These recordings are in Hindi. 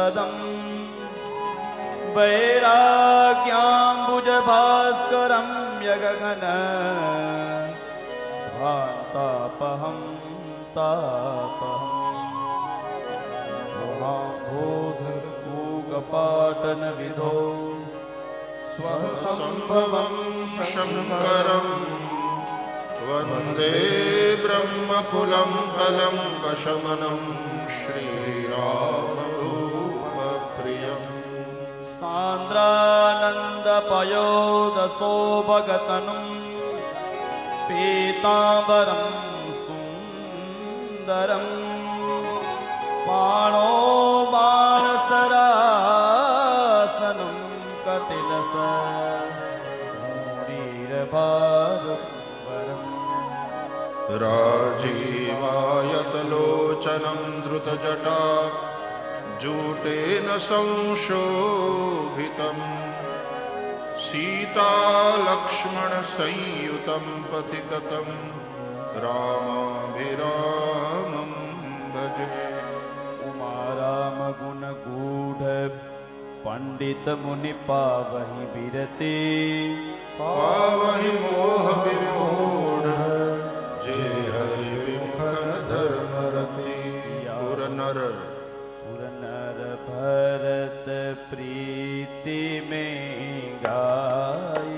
पदम् वैराग्याम्बुजभास्करं यगगन ध्वान्तापहं तापहम् महाबोधपूगपाटनविधो स्वसंभवं शङ्करं वन्दे ब्रह्मकुलं कलङ्कशमनं श्रीरामभूपप्रियम् सान्द्रानन्दपयोदशोभगतनुं पीताम्बरं सुन्दरम् पाणो बाणसरासनं कटिलसरीरभारवरम् राजीवायतलोचनं धृतजटा जूटेन संशोभितं सीतालक्ष्मणसंयुतं पथिगतं रामाभिरामं भजे। उमारामगुणगूढ पंडित मुनि पावहि बिरते पावहि मोह विमूढ़ जे हरि विमुखन धर्म रति पुर नर भरत प्रीति में गाय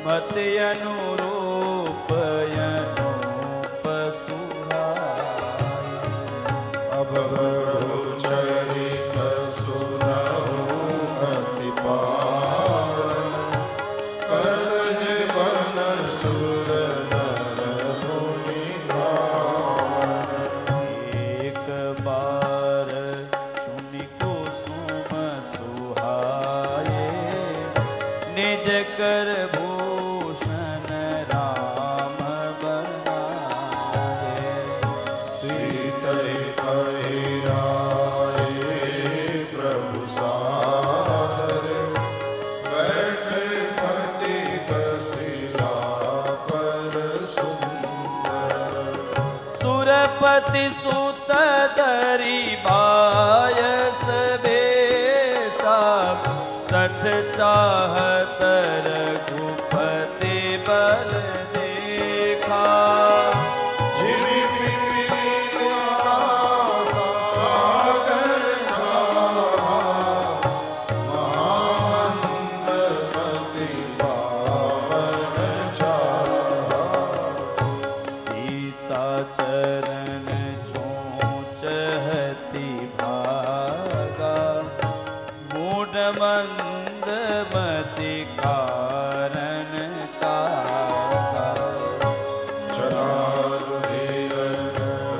मत अनुरूप अनूप सुहाय। अब चरित सुनहु अति पावन करज बन सुर नर मुनि भावन। एक बार चुनि कुसुम सुहाए निज कर भूषण राम बनाए। सीतै पहिराए प्रभु सादर बैठे फटिक शिला पर सुंदर। सुरपति सुत दरी बायस बेशा सठ चाहत रघुपति बल देखा। जिमि पिपीलिका सागर था महामंडपति पावन चाहा। सीता चरण चोचहति भागा मूढ़ मंदमति कारण कागा। चला रुधिर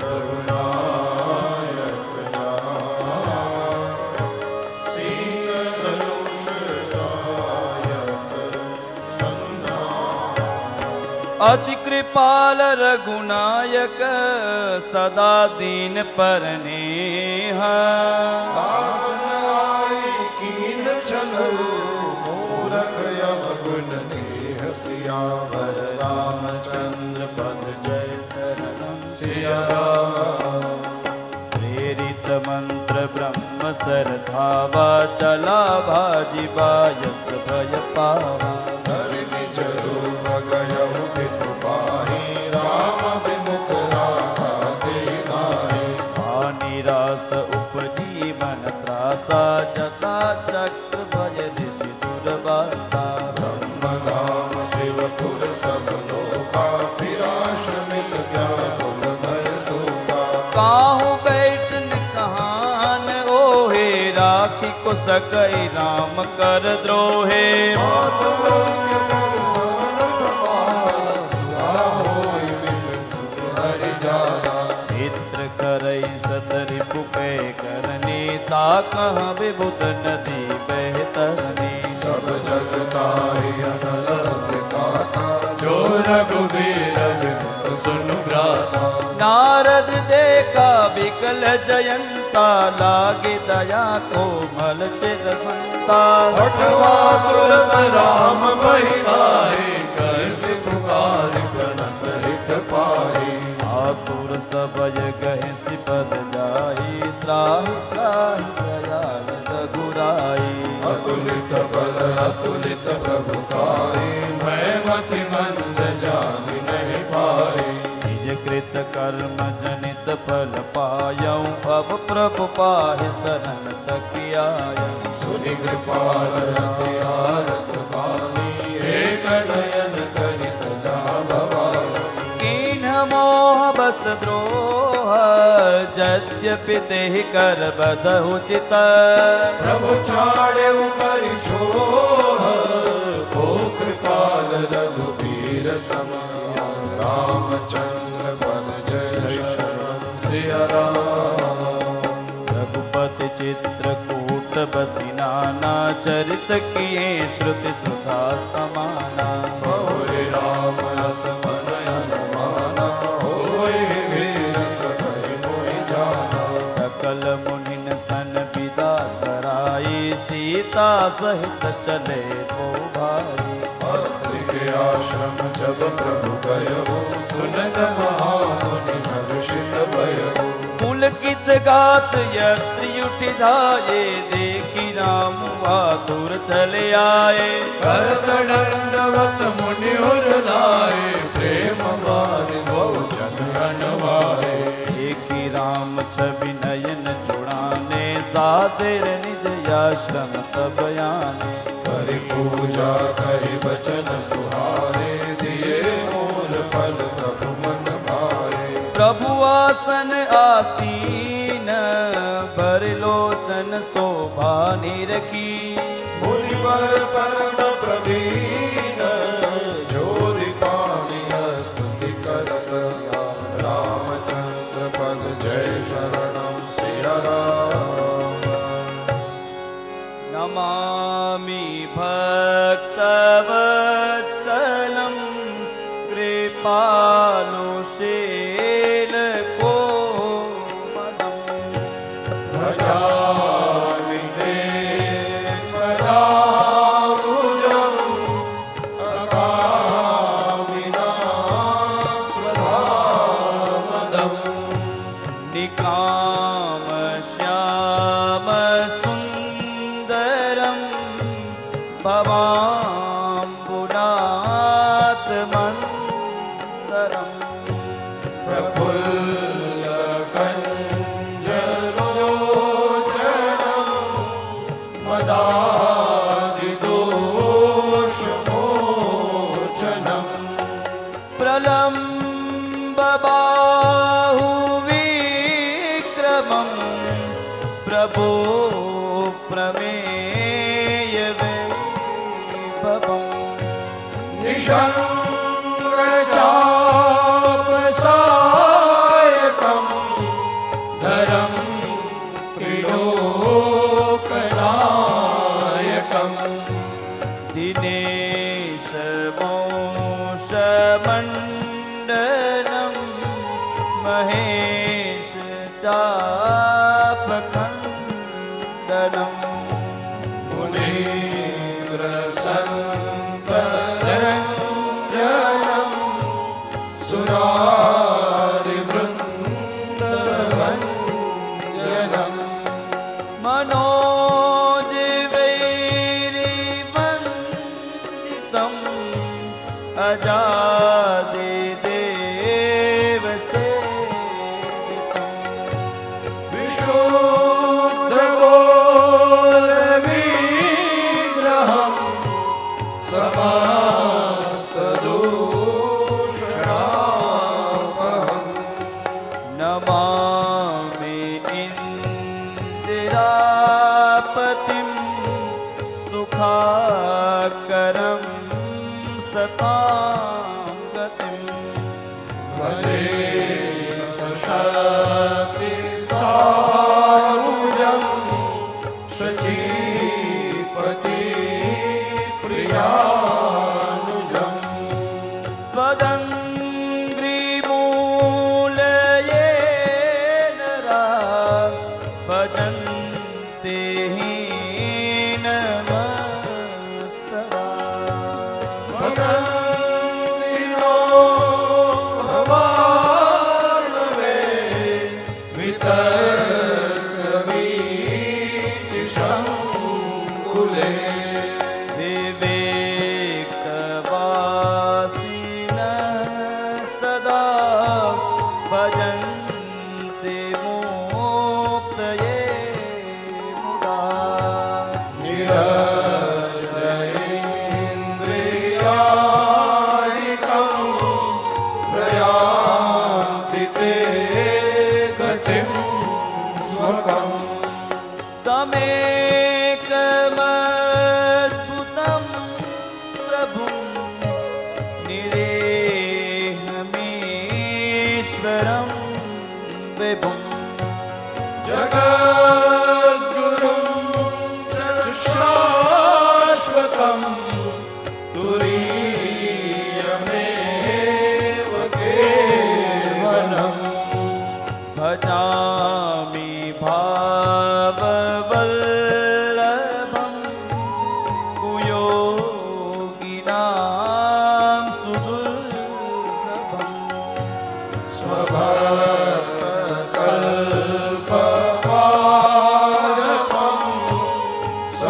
रघुनायक नामा सीत धनुष सायक संधान। अति कृपाल रघुनायक सदा दीन परनेहा। दासन आई कीन चलो मूरख अवगुण निह सियावर रामचंद्र पद जय शरणं सिया राम। प्रेरित मंत्र ब्रह्म सरधावा चला भाजी बायस भय पावा। धरि निज रूप गयहु पितु पाहि राम विमुख राखा देनाहि। निरास उपजी मन त्रासा जता चक्र भय ऋषि दुर्वासा। ब्रह्म धाम शिवपुर सब लोका फिराश मिल गया कुल भय सोका। काहू बैठन कहान ओहे राखी को सकई राम कर द्रोहे। मातु मृत्यु कटु सवन सपाल सुहा होई विष्णु हरि जाना। मित्र करई सतरि पुपे करनी ता कहाँ विबुध नदी बहतरनी। सब जग ताहि अनल विधाता जो रघुवीर सुन भ्राता। नारद देखा विकल जयंता लागे दया को मल चिर संता। हठवा तुरत राम बहिदाए कैसे पुकार प्रणत हित पाए। आतुर सबय गहे सिपद जाई त्राहि त्राहि प्रभु पाहि शरण तकियाय। सुनि कृपाल रति आरत बानी, एक नयन करित जा भवानी। कीन्ह मोह बस द्रोह, यद्यपि तेहि कर बदहु चित। प्रभु छाड़ेउ करि छोह, ओ कृपाल रघुबीर सम। रामचंद्र पद जय शरण सिया राम। रघुपति चित्रकूट बसी नाना, चरित किए श्रुति सुधा समाना। होय राम रस मन अनुमाना, होय वीर सभय मोहि जाना। सकल मुनिन सन विदा कराई, सीता सहित चले को भाई। अत्रि के आश्रम जब प्रभु गयहु, सुनत महामुनि हर्षित भयहु। पुलकित गात यत्र युटि धाये, देखी राम आतुर चले आए। करत दंडवत मुनि उर लाए, प्रेम बारि बहु जन अनवाए। देखी राम छवि नयन जुड़ाने, सादर निज आश्रम तब आने। करि पूजा करि बचन सुहारे, दिए मूल फल प्रभु मन भाए। प्रभु आसन आसीन, बर लोचन शोभा निरखी। मुनि बर परम प्रवीण, जोरि पानी स्तुति करत। रामचंद्र पद जय शरणम सिया राम। नमामि भक्तवत्सलं, कृपालु शीलकोमलं। भजामि ते पदाम्बुजं, अकामिनां स्वधामदम्। निकाम श्याम सुंदरम, भवाम्बुनाथ मंदरम। प्रफुल्ल कंजलोचनं, मदादिदोषमोचनं। प्रलम्ब बाहुविक्रमं, प्रभो प्रमेय वैभवम्। निषङ्गचापसायकं, धरं त्रिलोकनायकम्। दिनेश वंशमण्डनं, महेश चापखण्डनम्। मुनीन्द्र सन्तरञ्जनं, सुरारिवृन्दभञ्जनम्। मनोजवैरिवन्दितम्, अजादिदेवसेवितम्। विशुद्धगोलविग्रहं, समस्तदूषणापहम्। नमामि इन्दिरापतिं, सुखाकरं सतां गतिम्। भजे सशक्ति सारुजं, शचीपति प्रियानुजम्। त्वदङ्घ्रिमूलये नरा, भजन्ते हीनमत्सरा। भगन्तिनो भवार्णवे, वितर्कवीचिसङ्कुले। विवेकवासिनः सदा, भजन्ते मोक्तये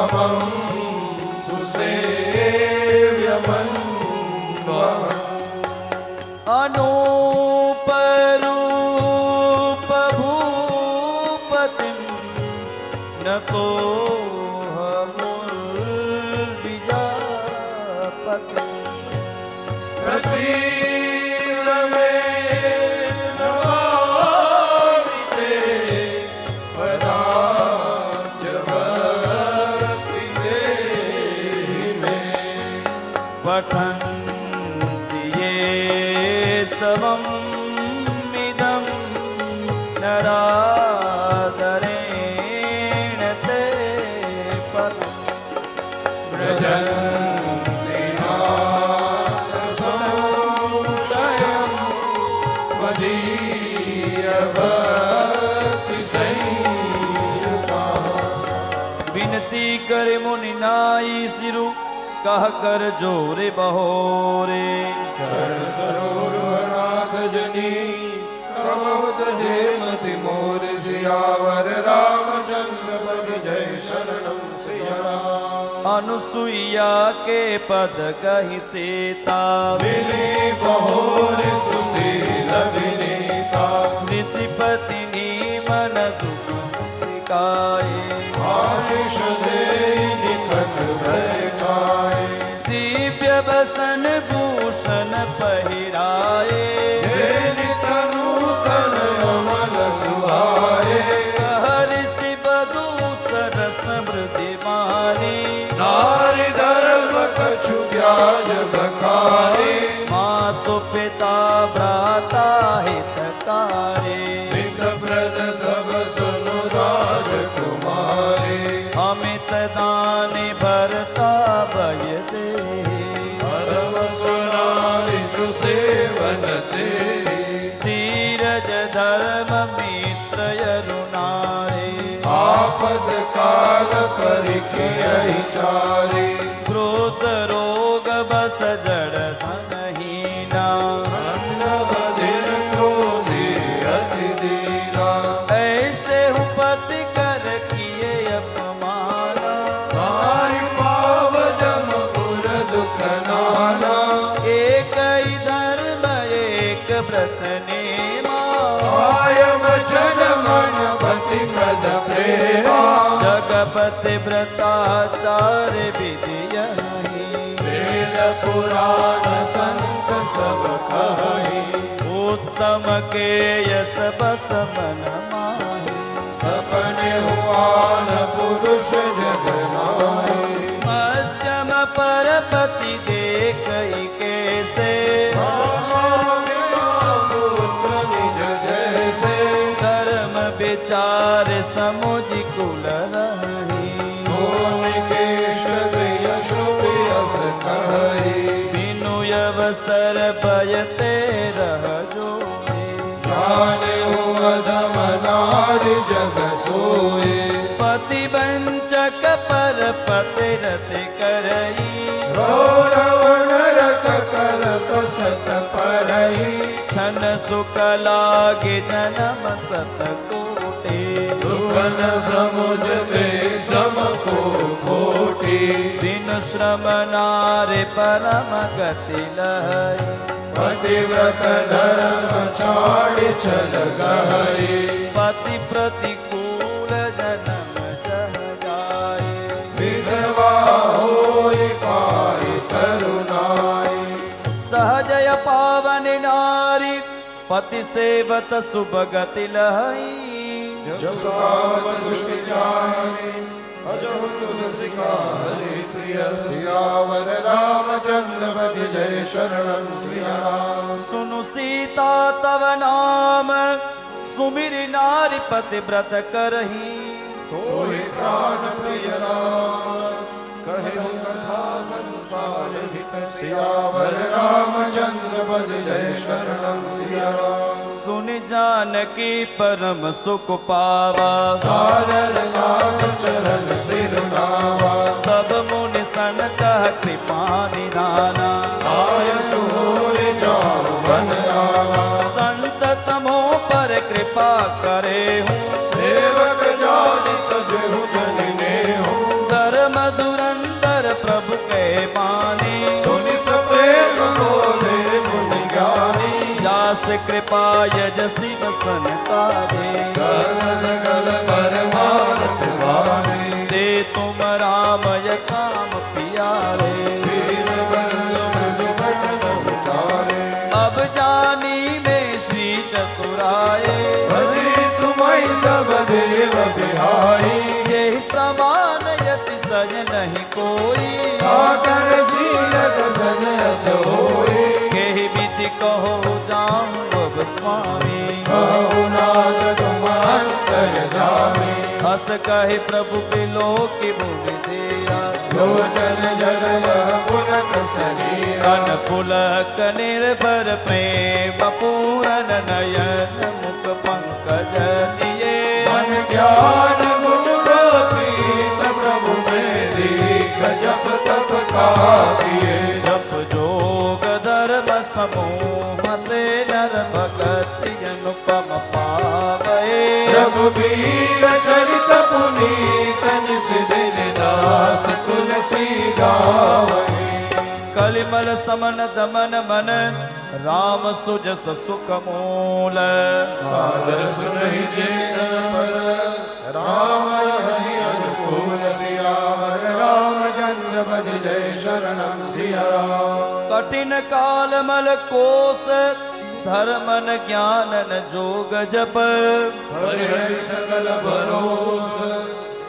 समं सुसेव्यमन्वहम् अनूपरूप भूपतिं नको प्रसीद मे नमामि ते पदाब्जभक्ति देहि मे। पठन्ति ये स्तवम् इदं नरादरेण ते पदम् व्रजन्ति नाथ संशयं त्वदीयभक्ति संयुता। विनती करे मुनि नाई सिरु कह कर जोरे बहोरे। चरण सरोरुहनाथ जनी कमोद हेमति मोर सियावर रामचंद्र पद जय शरणम सिया राम। अनुसुईया के पद कहि सीता मिली बहोर सुशील विनीता। ऋषिपति मन दुख मुक्तिकाए। आशीष दे निकट बैठाए। दिव्य बसन भूषण पहिराए। तनु तन अमल सुहाए। ऋषि बधू सरस मृदि मानी। नारी धर्म कछु ब्याज बखारे। मातु पिता भ्राता हितकारी। हित प्रद सब सुनु राजकुमारी। अमित दान भरता भय दे। परम सुनारी जो सेवन तेरी। धीरज धर्म मित्र यरुनारे। आपद काल परिखियहि चारी। क्रोध रोग बस जड़ धनहीना। अंध बधिर क्रोधी अति दीना। ऐसे हूँ पति कर किए अपमाना। नारी पाव जमपुर दुख नाना। एक ही धर्म एक व्रत नेमा। आय वचन मन पति पद प्रेमा। जगपति व्रताचार विधि यही। वेद पुराण संत सब कहि। उत्तम के यस बस मन माही। सपने हुआन पुरुष जग नाहि। मध्यम परपति देख कैसे। पुत्र निज जैसे। धर्म विचार समुझ कुल रही। सोनिकेश प्रिय श्रुति यस कहि। बिनु अवसर भयते रह जोई। जाने अधम नारि जग सोए। पति वंचक पर पति रत करई। गौरव नरक कल्प सत परहि। छन सुख लागे जन्म सत कोटि। दुख न समुझते सम को खोटी। बिनु श्रम नारे परम गति लहई। पतिव्रत धर्म छाड़ चल गहरी। पति प्रतिकूल जन्म जह जाए। विधवा होई पाई करुणाई। सहजय पावन नारी पति सेवत शुभ गति लहई। जस काम सुषि जाने अजहु तुलसी का हरि प्रिय। सियावर रामचंद्र पद जय शरणम सिया राम। सुनु सीता तव नाम सुमिर नारी पति व्रत करही। तोहि प्राण प्रिय राम कहे कथा संसार हित। सियावर रामचंद्र पद जय शरणम सिया राम। सुन जानकी परम सुख पावा। सादर दास चरण सिरुनावा। तब मुनि सन कह कृपा निधाना। आय सुहोय जाऊ बन आवा। संत तमो पर कृपा करे हूँ। सेवक जानित जेहु जन नेहु। दर मधुरंदर प्रभु के माने, सुनि सप्रेम बोले मुनि ज्ञानी, जास कृपा यजसी संतारे, जन सकल परमानंद वाले, दे तुम रामय काम पियारे, दीन बंधु मृदु वचन उचारे, अब जानी में श्री चतुराए, भजी तुम्हारी सब देव बिहाई, ये समान यति सज नहीं कोई, आकर सीरत सन यस होई, केहि विधि कहो जाऊं अब स्वामी, कहु नाथ तुम अंतर जामी, हस कहे प्रभु बिलो की भूमि दिया, लोचन जल पुलक शरीरा, कन पुलक निर्भर प्रेम पूरन नयन मुख पंकज दिए, मन ज्ञान गुण गोतीत प्रभु में दीख जप तप का किए, जप जोग धर्म समूह ते नर भगति अनुपम पावे, रघुबीर चरित पुनीत निस दिन दास तुलसी गावै, कलिमल समन दमन मन राम सुजस सुख मूल, सादर सुनहि जिन पर राम रहि अनुकूल, सियावर रामचंद्र पद जय शरणम सिया राम, कठिन काल मल कोस धर्मन ज्ञानन जोग जप, हरि हरि सकल भरोस,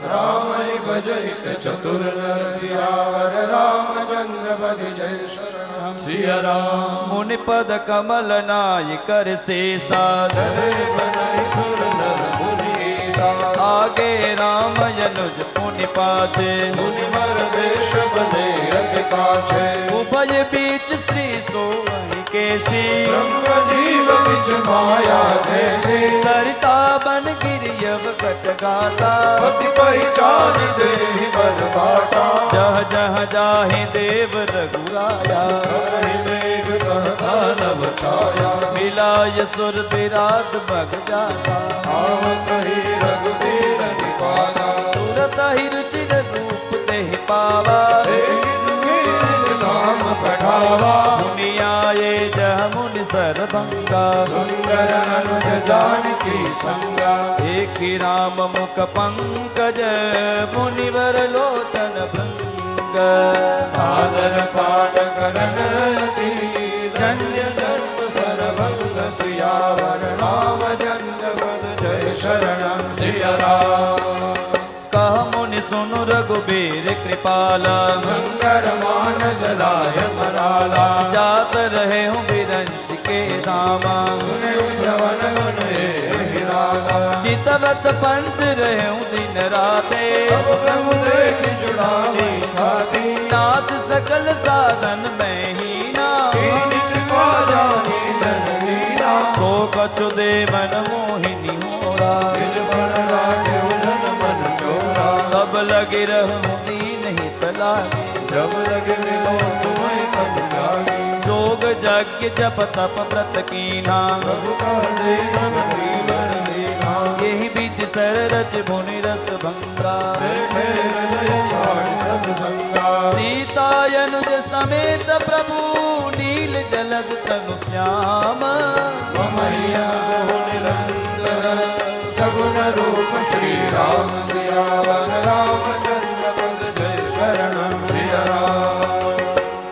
राम भजहित चतुर नर, सियावर रामचंद्र पद जय शरणम सिया राम, मुनि पद कमल नाय कर शेषा, चले बनहि सुर नर मुनि ईसा, आगे राम यनुज पुनि पाछे, मुनि मर वेश बने अति काछे, उभय बीच श्री सोहि केसी, ब्रह्म जीव बिच माया जैसे, सरिता बन गिरियव कट गाता, पति पहचान देहि बर बाटा, जह जह जाहि देव रघुराया, करहि मेघ कह दानव छाया, मिलाय सुर विराट बग जाता, आवत ही रघुबीर निपाला, तुरत ही रुचिर रूप देहि पावा, देखि दुखी नाम पठावा, मुनि आये जह मुनि सरभंगा, सुंदर अनुज जानकी संगा, एक राम मुख पंकज मुनिवर लोचन भृंग, सादर पाठ करन अति धन्य जन्म सरभंग, सियावर रामचंद्र पद जय शरणम सिया राम, कह मुनि सुनु रघुबीर कृपाला, शंकर मानस लाय मराला, जात रहे हूँ बिरंच के धामा, सुने श्रवण मन एहि रागा, चितवत पंथ रहे हूँ दिन राते, अब प्रभु देखि जुड़ाली छाती, नाथ सकल साधन में ही ना, कीनी कृपा जानी जन लीला, सो कछु दे मन मोहिनी होरा, दिल बन लागे उजन मन चोरा, तब लगे रहूं दीन हित लागे, जब लगे मिलो तुम्हें तब जागे, जोग यज्ञ जप तप व्रत कीना, प्रभु का दे मन मीवर लीना, यही विधि सर रच मुनि रस भंगा, बैठे हृदय छाड़ सब संगा, सीता अनुज समेत प्रभु नील जलद तनु श्याम, ममैया सहो निरंतर, सगुण रूप श्री राम, सियावर रामचंद्र पद जय शरणम सिया राम,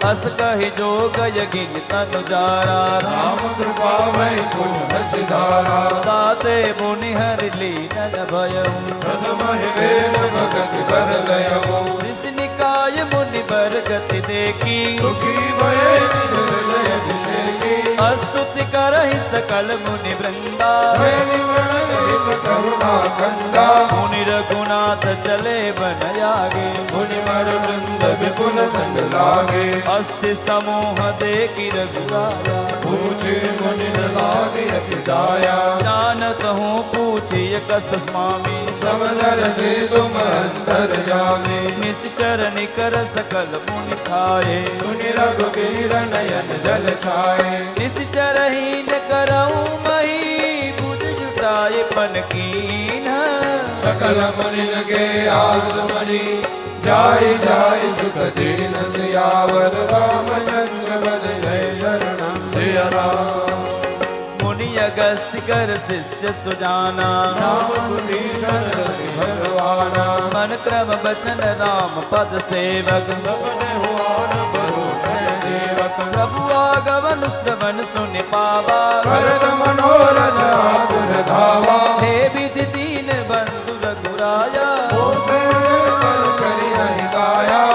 अस कहि जोग यगिन तनु जारा, राम कृपा मई पुन हसिधारा, दाते मुनि हर लीन भयऊ, प्रथम ही वेद भगत कर लयो, ऋषि निकाय मुनि बर गति देखी, सुखी भये निज हृदय अभिषेकी, स्तुति करहि सकल मुनि वृंदा, भय निवृण हित करुणा कंदा, मुनि रघुनाथ चले बन आगे, मुनि मर वृंद विपुल संग लागे, अस्थि समूह देखि रघुराया, पूछे मुनि न लागे अपिदाया, जानत हूँ पूछिय कस स्वामी, समदर से तुम अंतर जामे, निश्चर निकर सकल मुनि खाए, सुनि रघुबीर नयन जल छाए, निश्चर ही न करऊँ मही, बुझ जुटाए पन कीन, सकल मुनिन के आश्रमणि जाय जाय सुख दीन सियावर रामचंद्र पद जय शरणं सिया राम। मुनि अगस्त्य कर शिष्य सुजाना, नाम सुनीचन रति भगवाना। मन क्रम बचन राम पद सेवक, सपने हुआ न भरोसन देवक। प्रभु आगमन श्रवण सुन पावा, करत मनोरथ आतुर धावा। हे विधि दीन बंधु रघुराया,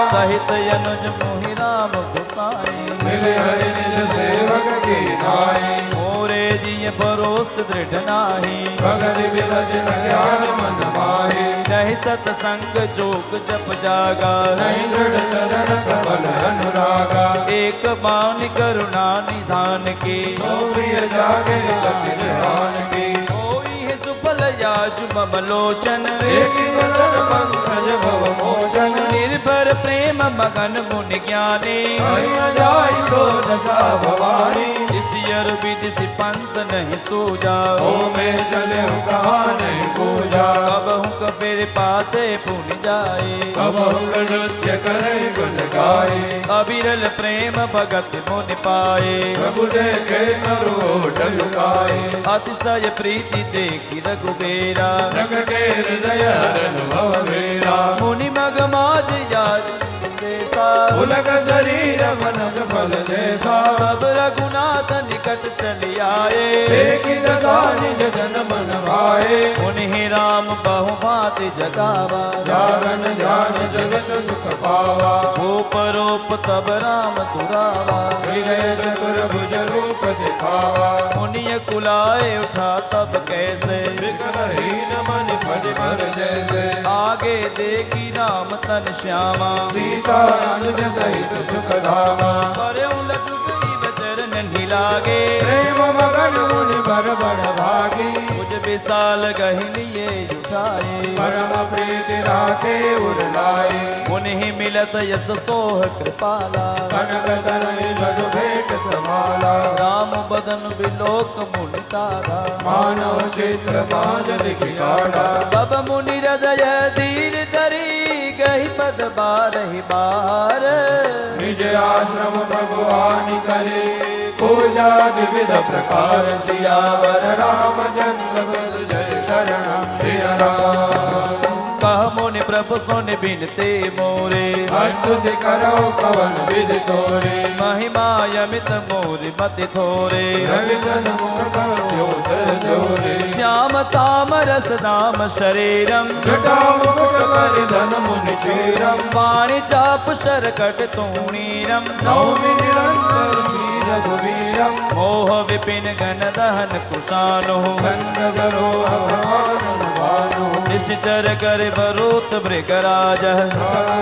सहित अनुज मोहि राम गोसाई। मिले हरि निज सेवक की नाई। मोरे जिय भरोस दृढ़ नाही, भगत विरज न ज्ञान मन माही। नहीं सतसंग जोग जप जागा, नहीं दृढ़ चरण कमल अनुरागा। एक बानी करुणा निधान की, सो प्रिय जागे गति ध्यान की। होई है सुफल याजु मम लोचन, एक बदन पंकज भव मोचन। निर्भर प्रेम मगन मुनि ज्ञानी, कहिं जाय सो दशा भवानी। इसी अर विधि सि पंथ नहीं सूजा, ओ में चले कहाँ नहीं पूजा। कब हुक फिर पाछे पुन जाए, कब नृत्य करे गुण गाए। अविरल प्रेम भगत मुनि पाए, प्रभु देखे करोट लुकाए। अतिशय प्रीति देखी रघुबेरा, प्रगटे हृदय हरन भव मेरा। मुनि मग माज याज देसा, उलग शरीर मन सफल जैसा। तब रघुनाथ निकट चली आए, एक दशा निज जन मन भाए। उन्हीं राम बहु भांति जगावा, जागन जान जगत सुख पावा। रूप तब राम दुरावा, विजय चतुर्भुज रूप दिखावा। मुनिय कुलाए उठा तब कैसे, विकलहीन मन फल भर जैसे। आगे देखी राम तन श्यामा, सीता अनुज सहित सुख धामा। पर लटुक चरण नहीं लागे, प्रेम मगन मुनि बर बड़ भागी। मुझ विशाल गहि लिए उठाए, परम प्रीति राखे उर लाए। उन्हीं मिलत यस सोह कृपाला, कनक तनय लडु भेट माला। राम बदन बिलोक मुनि तारा, मानव चित्र माज दिखाड़ा। तब मुनि हृदय धीर धरी, गहि पद बारहि बार। निज आश्रम प्रभु आनि करे, पूजा विविध प्रकार। सियावर रामचंद्र पद जय शरणं सिया राम। कह मुनि प्रभु सुन बिनते मोरे, स्तुति करो कवन विधि तोरे। महिमा यमित मोरि मति थोरे, रवि सन्मुख करोद्र जोरे। श्याम तामरस नाम शरीरम, जटा मुकुट परिधन मुनि चीरम। वाणी चाप शरकट तूणीरम, नौमि निरंतर श्री रघुवीरम। मोह विपिन गण दहन कुशानो, संग सरोह भगवान भानु। निश्चर कर बरोत मृगराज,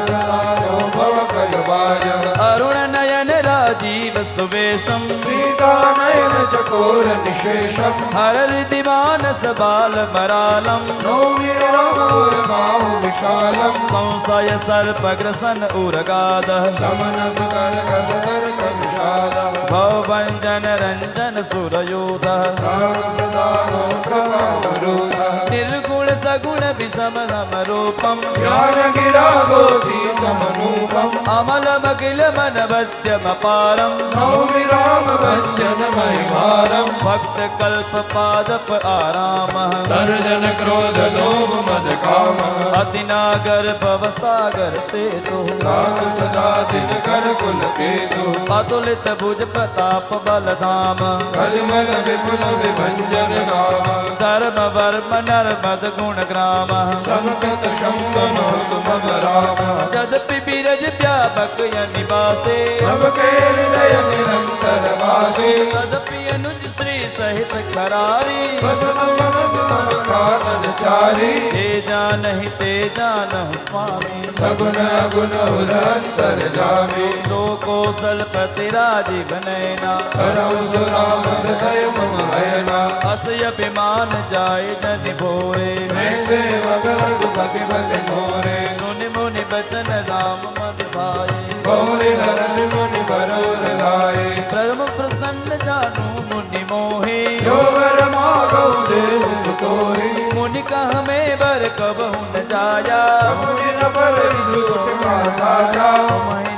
सदानो भव कलवाय। अरुण नयन राजीव सुवेशम, सीता नयन चकोर निशेषम। हरल दिवानस बाल मरालम, नौमि राम और बाहु विशालम। संशय सर्पग्रसन उरगाद, समन सुकर कसकर कविषाद। भवभंजन रंजन सुरयोध, राग सदानो प्रभावरूप। निर्गुण सगुण विषम नम रूपम, ज्ञान गिरा गोतीतम रूपम। अमल मगिल मन मध्यम पारम, नौमि राम भंजन महिमारम। भक्त कल्प पादप आराम, दर्जन क्रोध लोभ मद काम। अति नागर भव सागर से तो, राग सदा दिन कर कुल केतु। अतुलित भुज प्रताप बल धाम, कलिमल विपुल विभंजन नाम। धर्म वर्म नर्मद गुण ग्राम, संकट शंकन तुम राम। यद्यपि बिरज व्यापक निवासे, सबके हृदय निरंतर वासे। तदपि अनुज श्री सहित करारी, बसत मनस मन कानन चारी। ते जानहि ते जानहु स्वामी, सगुन अगुन उर अंतर जामी। तो कौशल पति राजीव नैना, करौ सुराम हृदय मम हैना। असय अभिमान जाय जनि भोरे, मैं सेवक रघुपति बल मोरे। सुनि मुनि बचन राम मद भाए, बहुरि हर्ष मुनि बरोर लाए। परम प्रसन्न जानू मुनि मुनि मोहे जो वर मागो देव सुतोरी मुनि कह में बर कबहु न जाया समुझ न पर झूठ का साजा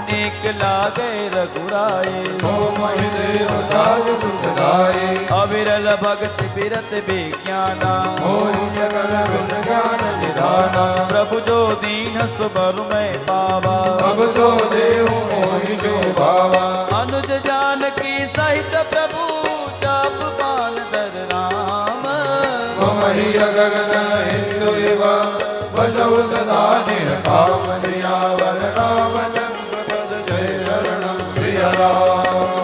नेक लागे रघुराए सो मोहि देवदास सुखदाई अविरल भगत बिरत विज्ञाना मोहि सकल गुण ज्ञान निधाना प्रभु जो दीन सुबर में पावा अब सो देव मोहि जो भावा अनुज जानकी सहित प्रभु चाप पान दर राम ममहि गगन हिंदु एवा बसव सदा निरकाम सियावर रामचंद्र पद जय शरणं सिया राम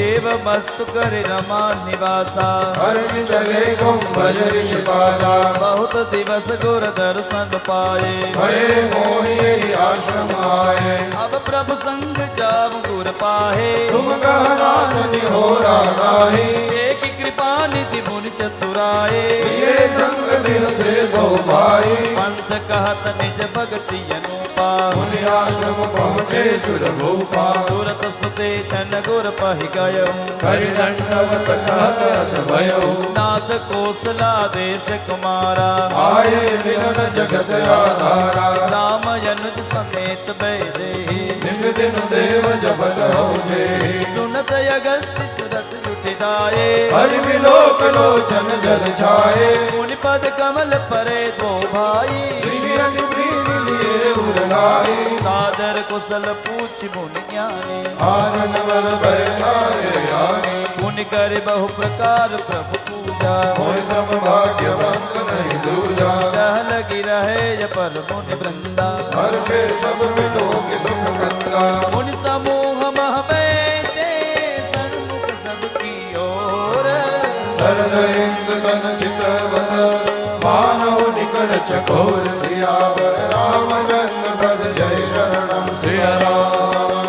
एव मस्तु कर रमा निवासा हर्ष चले कुंभज ऋषि पासा बहुत दिवस गुर दर्शन पाए भये मोहि यही आश्रम आए अब प्रभु संग जाव गुर पाहे तुम कह नाथ निहोरा नाही एक कृपा निधि मुनि चतुराए ये संग बिन से दो भाई पंथ कहत निज भक्ति अनुपा मुनि आश्रम पहुँचे सुरभूपा तुरत सुते छन गुर पहि गयो हरि दंडवत कहत अस भयो नाथ कोसला देश कुमारा आये मिलन जगत आधारा राम अनुज समेत बैदे निस दिन देव जपत होजे सुनत अगस्त्य तुरत जुटिदाए हरि विलोक लोचन जल छाए मुनि पद कमल परे दो भाई ऋषि अति प्रीति लिए उरलाई सादर कुशल पूछ मुनि ज्ञानी आसन वर बैठाए आनी मुनि कर बहु प्रकार प्रभु पूजा मोय सम भाग्यवंत नहीं दूजा रह लगी रहे पर मुनि वृंदा हर्षे सब विलोक सुख कंदा मुनि समूह मह बैठे सन्मुख सबकी ओर सरद इंद तन चितवत मानव निकट चकोर सियावर रामचंद्र पद जय शरणं सिया राम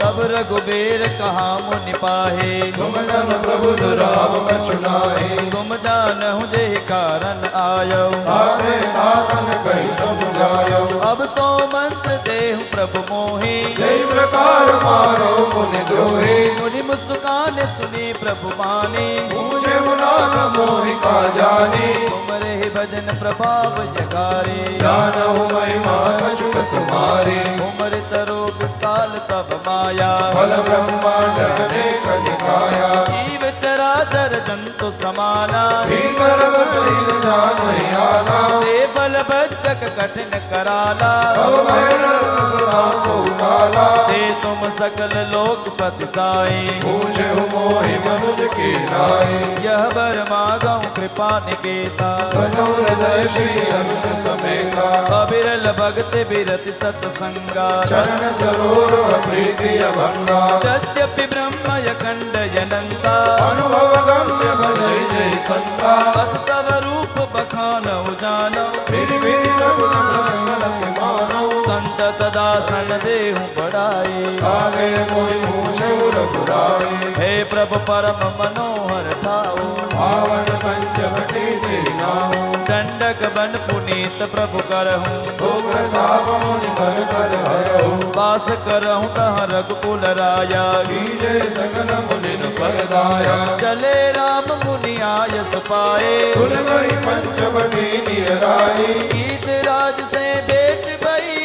तब रघुबीर कहा मुनि पाहे तुम सन प्रभु दुराव कछुनाए तुम जानहु जे कारण आयो तारे तातन कही समझायो अब सो मंत्र देहु प्रभु मोहि जय प्रकार मारो मुनि द्रोही मुनि मुस्कान सुनी प्रभु माने पूछे मुनाथ मोहि का जानी तुमरे भजन प्रभाव जगारे जानहु महिमा कछुक तुम्हारी उमर तरो विशाल तब माया फल ब्रह्मांड अनेक निकाया जीव चराचर जंतु समाना भीतर बसई न जानहि आना ते बल बच्चक कठिन कराला तब भैरव सदा सो काला ते तुम सकल लोक प्रतिसाई पूछे मोहि मनुज की नाई यह बर मागऊ कृपा निकेता बसौ हृदय श्री अनुज समेता अविरल भगत बिरति सत्संगा चरण सरोवर प्रीति अभंगा यद्यपि ब्रह्म यखंड जनंता अनुभव गम्य भजय जय संता बस तव रूप बखानऊ जानो फिर सगुन ब्रह्म मानव संत दासन देहु बढ़ाए काले मोहि पूछे रघुराई हे प्रभु परम मनोहर ठाओ पावन पंचवटी तेरी नाम दंडक बन पुनीत प्रभु करहूँ उग्र साप मुनि भर कर हरहु वास करहूँ तहाँ रघुकुल राया कीजे सकल मुनिन परदाया चले राम मुनि आय सुपाए तुल गई पंचवटी निराई गीत राज से भेंट भई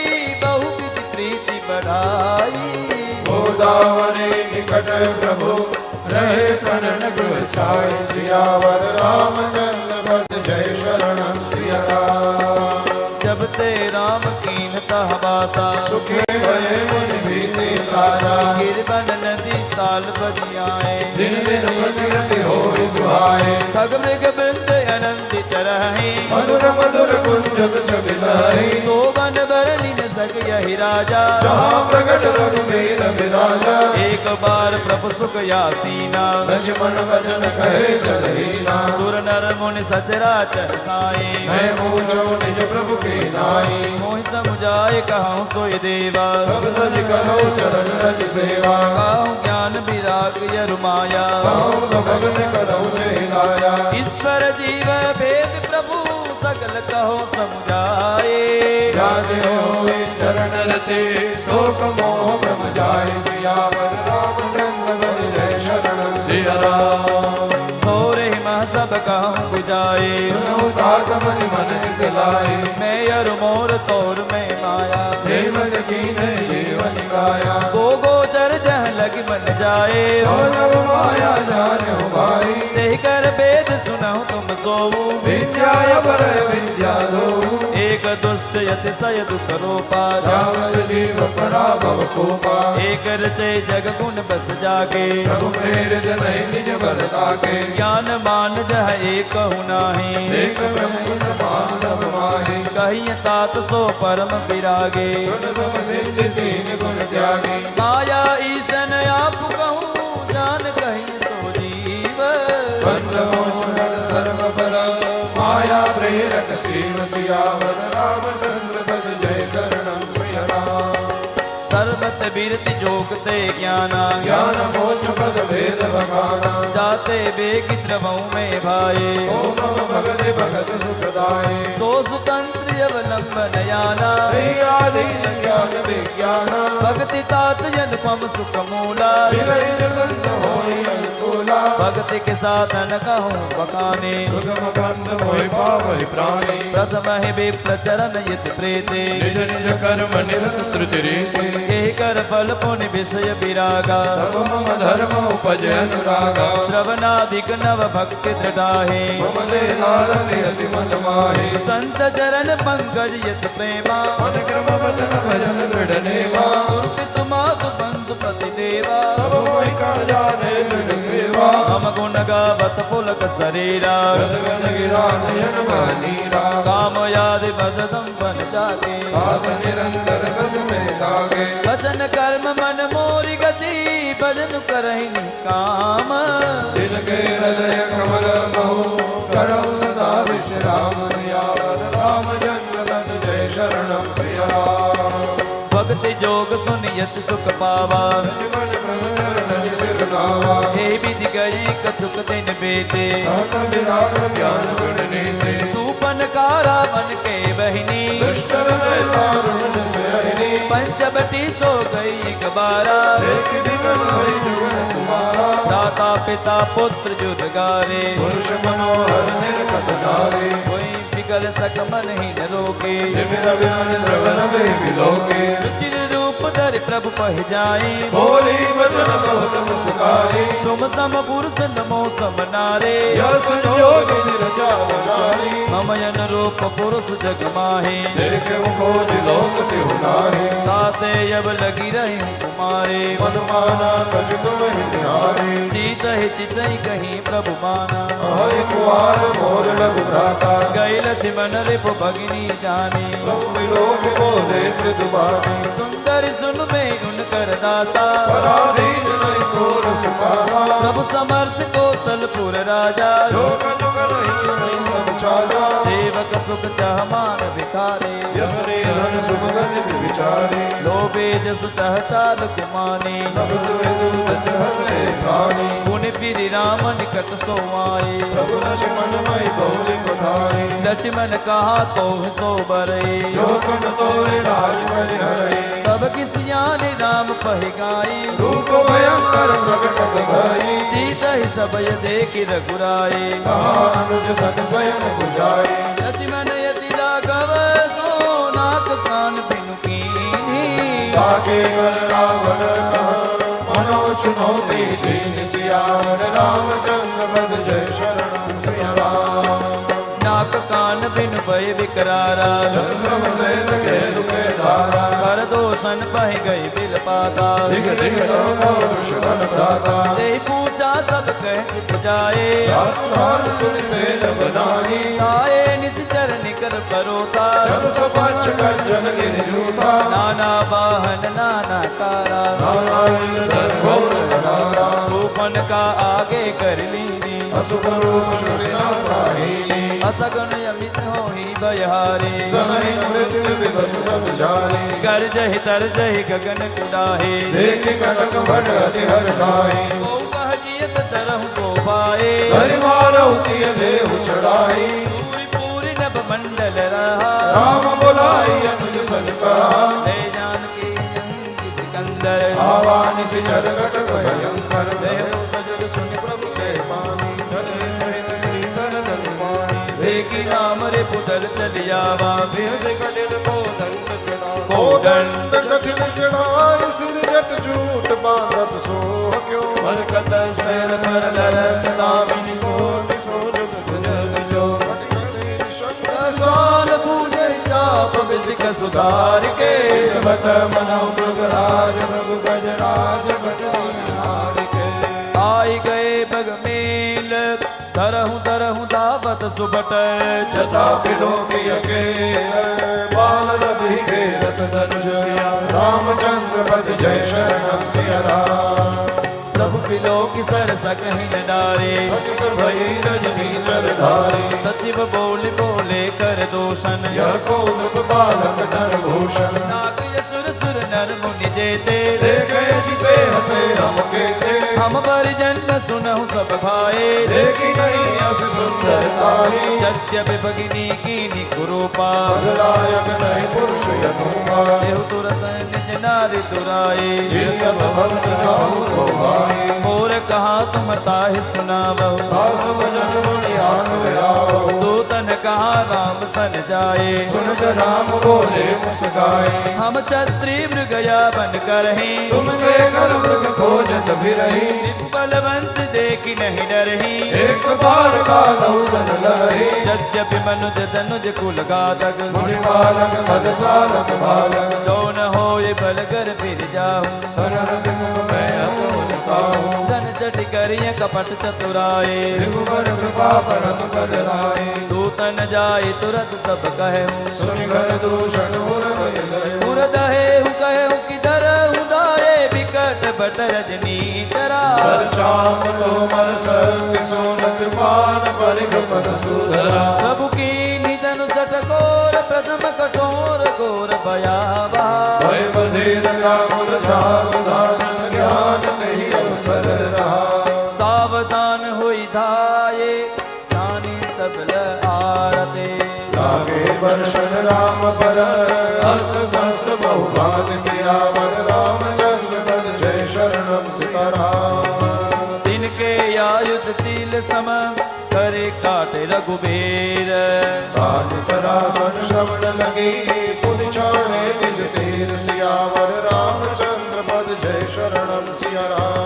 बहुविध प्रीति बढ़ाई गोदावरी निकट प्रभु रहे प्रणन गृह छाय सियावर रामचंद्र पद जय शरणं सिया राम जब ते राम कीन तह बासा सुखे भये मुनि भीति त्रासा गिरबन नदी ताल बजियाए दिन दिन प्रतिगति होई सुहाए खग मृग वृंद अनंत चरहि मधुर मधुर कुंजत छबिलहरी सोबन बरनी न सक यही राजा जहाँ प्रकट रघुबीर विराजा एक बार प्रभु सुख यासीना लक्ष्मण वचन कहे चलहीना सुर नर मुनि सचराचर साई मैं पूछो निज प्रभु की नाई मोहि समुझाए कहूँ सोई देवा सब तज करो चरण रज सेवा कहूँ ज्ञान विराग यरु माया कहो सुभगत करो जय लाया ईश्वर जीव भेद प्रभु सकल कहो समुझाए जाते होए चरण रते शोक मोह ब्रह्म जाय सियावर रामचंद्र पद जय शरणं सिया राम गाए मैं अर मोर तोर में माया देव सखी ने जीवन गाया गो गोचर जह लग मन जाए सो सब माया जाने भाई तेहि कर वेद सुनहु तुम सोऊ विद्या पर विद्या दो एक दुष्ट अतिशय दुख रोपा जावस जीव पराभव कोपा एक रचे जग गुण बस जागे प्रभु प्रेरित नहीं निज बरता के ज्ञान मान जह एक नाही एक ब्रह्म समान सब माहे कहिय तात सो परम विरागे गुण सब सिद्ध तीन गुण त्यागी माया ईशन आप कहूँ जान कहिय सो जीव बंद मोक्ष सर्व पर माया प्रेरक शिव सियावर रामचंद्र पद जय शरणम सिया राम सर्वत बिरति जोगते ज्ञाना ज्ञान मोक्ष पद भेद भगाना जाते बेगी द्रवऊ में भाए सोमम भगत भगत सुखदाय सो सुतंत्र अवलंबन याना आधीन ज्ञान विज्ञाना भक्ति तात अनुपम सुख मूला विनय संत होय अनुकूला भक्ति के साधन कहूँ बकाने सुगम कंद मोहि पावहि प्राणी प्रथम ही विप्र चरण यत प्रेते निज निज कर्म निरत श्रुति रीति यही कर फल पुण्य विषय विरागा तब मम धर्म उपज अनुरागा श्रवणाधिक नव भक्ति दृढ़ाहे मम ले लालन यति मन माहि संत चरण पंकज यत प्रेमा मन क्रम वचन भजन दृढ़ नेवा तुमातु बंधु पति देवा सब मोहि का जाने दृढ़ सेवा हम गुण गावत पुलक शरीरा गद गद गिरा नयन बनीरा काम याद बददम बन जाके पाप निरंतर बस में लागे वचन कर्म मन मोरी गति भजन करहि काम दिल के हृदय कमल बहु करो सदा विश्राम सियावर रामचंद्र पद जय शरणम सिया राम भक्ति जोग सुनियत सुख पावा जीवन प्रभु चरण सिर नावा हे विधि गई कछुक दिन बेते कहत विराग ज्ञान गुण नीति सूपन कारा बन के बहिनी दुष्ट हृदय दारुण जस हरिणी पंचवटी सो गई एक बारा देख विगन भई जुगन तुम्हारा दाता पिता पुत्र जुद गारे पुरुष मनोहर निर्कत नारी कोई बिगल सक मन ही न रोके विविध विमल द्रवन वे विलोके रुचिर रूप धर प्रभु पह जाए बोली वचन बहुत मुस्काई तुम सम पुरुष नमो सम नारे यह संजोगी निरचा वचारी ममयन रूप पुरुष जग माहे देखे खोज लोक तिहु नाहि ताते अब लगी रही हूँ तुम्हारे मन माना कछुक वही निहारी सीत ही चित ही कहीं प्रभु माना अहि कुआर मोर लघु भ्राता गई लक्ष्मण रिपु भगिनी जाने प्रभु विलोक बोले मृदुबानी सुंदर सुन में उनकर दासा पराधीन नहीं तोर सुखासा प्रभु समर्थ कौशलपुर राजा जो कछुक नहीं सब चाला सेवक सुख चाह मान भिखारे यस्ने धन सुमगत विचारी लोभे जसु चाह चाल कुमाने तब तुए दूत चहते प्राणी पुण्य फिर राम निकट सो आए प्रभु लक्ष्मण मई बहुली पठाई लक्ष्मण कहा तो सो बरे जो कन तोरे राज परिहरई तब किसिया ने राम पह गाई रूप भयंकर प्रकटत भई सीता ही सब देख रघुराए कहा अनुज सत स्वयं बुझाई लक्ष्मण यति राघव सो नाक कान बिनु कीन्ही ताके कर रावण कहा मनो चुनौती दीन सियावर रामचंद्र पद जय शरणम सिया राम नाक कान बिनु भय विकरारा जन श्रम से लगे रुपे धारा कर दोषण पह गई बिल पाता दिग दिग पौरुष बल भ्राता ते पूछा सब कह जाए जातुरान सुन से जब नाई आए निश्चर निकर परोता जब सपच कंजन गिर जूता नाना वाहन नाना कारा नाना इंद्र घोर धरारा सूपन का आगे कर लीनी असुख रूप सुना साहिनी असगन अमित हो ही बयहारे गनहि मृत्यु विवश सब जारी कर जहि तर जहि गगन कुडाहे देख कटक भट अति हर्षाई ओ कह जियत तरहु को पाए हरि मारौती लेहु चढ़ाई पूरी पूरी नभ मंडल रहा राम बुलाई अनुज सज कहा जय जानकी अंकित कंदर आवानि से चर कटक भयंकर देव सजग सुनि प्रभु के पानी धन सहित श्री सरदन पानी देखी राम रे पुत्र पैदल चल आवा बेहद कठिन को दंड चढ़ा को दंड कठिन चढ़ाई सिर जट झूठ बांधत सो क्यों बरकत सैल पर लरक दामिनी को सो जुग तुझ जो साल पूजे जाप बिसिक सुधार के बत मनो मृगराज प्रभु गजराज बटहार के आई गए बग मेल तरहु दावत सुबट जता बिलो के अकेल बाल रवि घेरत धनुष रामचंद्र पद जय शरणम सिया राम प्रभु पिलो की सर सकहिन डारे फटिक भई रजनी चरधारी सचिव बोले बोले कर दोषण यह कौतुक बालक नर भूषण नाग सुर सुर नर मुनि जेते ले गए जिते हते हम केते हम परिजन सुनहु सब भाए देखी नहीं अस सुंदरताई यद्यपि भगिनी कीनी कुरूपा बदलायक नहीं पुरुष यनुमा देहु तुरत निज नारी दुराए जियत भक्त जाहु को भाई मोर कहा तुम ताहि सुनावहु दास भजन सुनियान विरावहु दूतन कहा राम सन जाए सुनत राम बोले मुस्काए हम छत्री मृगया बन करही तुमसे कर मृग खोजत फिरही बलवंत देखी नहीं डरही एक बार कालहु सन लरही यद्यपि मनुज तनुज कुल गातक मुनि बालक भद सालक बालक जो न होए बलगर फिर जाहु सरल विमुख मैं अतुल पाहु धन चट करिय कपट चतुराए रघुवर कृपा परम पद लाए दूतन जाए तुरत सब कहूँ सुनि घर दूषण उर भय गए पुर दहेहु कहूँ किधर उदारे विकट बट रजनी चरा सर चाप लो मर सत्य सोनक पान परिग पद सुधरा प्रभु की निधन सट घोर प्रथम कठोर घोर भयावह भय बधीर व्याकुल जाल दानन ज्ञान नहीं अवसर रहा सावधान होई धाये जानी सबल आरते लागे वर्षन राम पर अस्त्र शस्त्र बहुभाग सियावर रामचंद्र पद जय शरणम सीताराम तिनके आयुध तिल सम करे काटे रघुबीर कान सरासन श्रवण लगी पुन छाड़े निज तीर सियावर रामचंद्र पद जय शरणम सिया राम